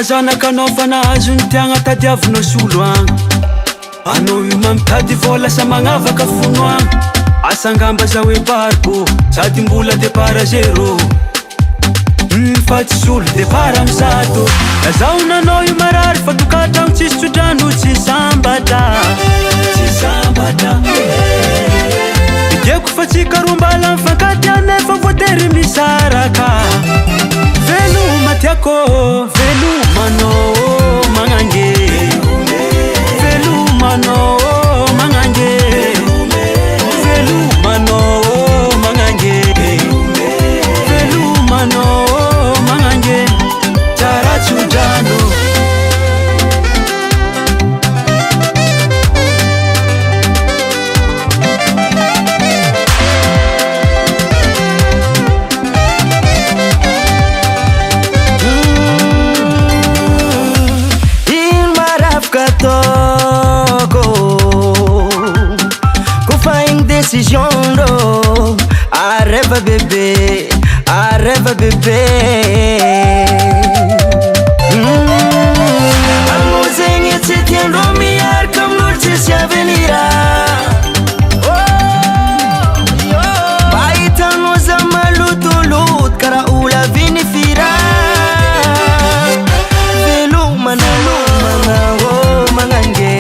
Zanaka anao fa nahazo ny tiagna tadiavinao solo agny anao io mamitady vola sa magnavaka fono agny asangamba za hoe bariko sady mbola départ zéro fa tsy solo départ amy zato nazaonanao io marary fa tokatragno tsisy tsodrano tsy sambatra diako fa tsy karombala mifankady anefa voatery misaraka veloma tiako velomanao magnange velomanao magnange velomanao magnange velomanao magnange tsara tsodrano décision do arreva bébé almozegny tsy tiandrô miaraka amin'olo tsisy avenira mba hitanao za malotoloto karaha olo avinifira velomana magnange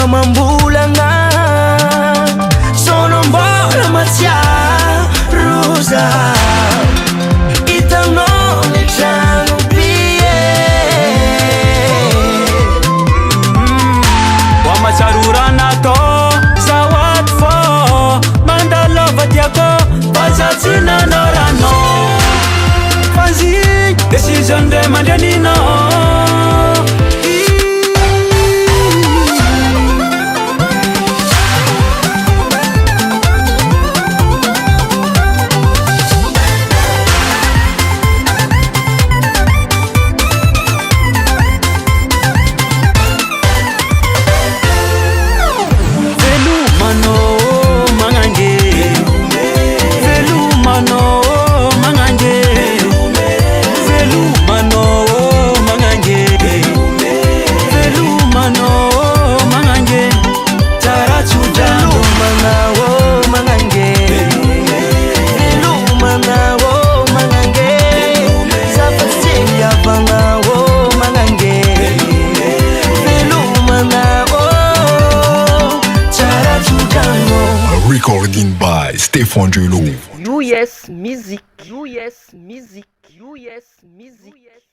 mambolagna sono mbola matsiaroza hitanao ny tragno pie wa matsiarorana atao zahoaty fô mandalova tiako fa za tsy nanao rano fa zy décision ndray mandrianinao Recording by Stefangelo. US Music. US Music. US Music.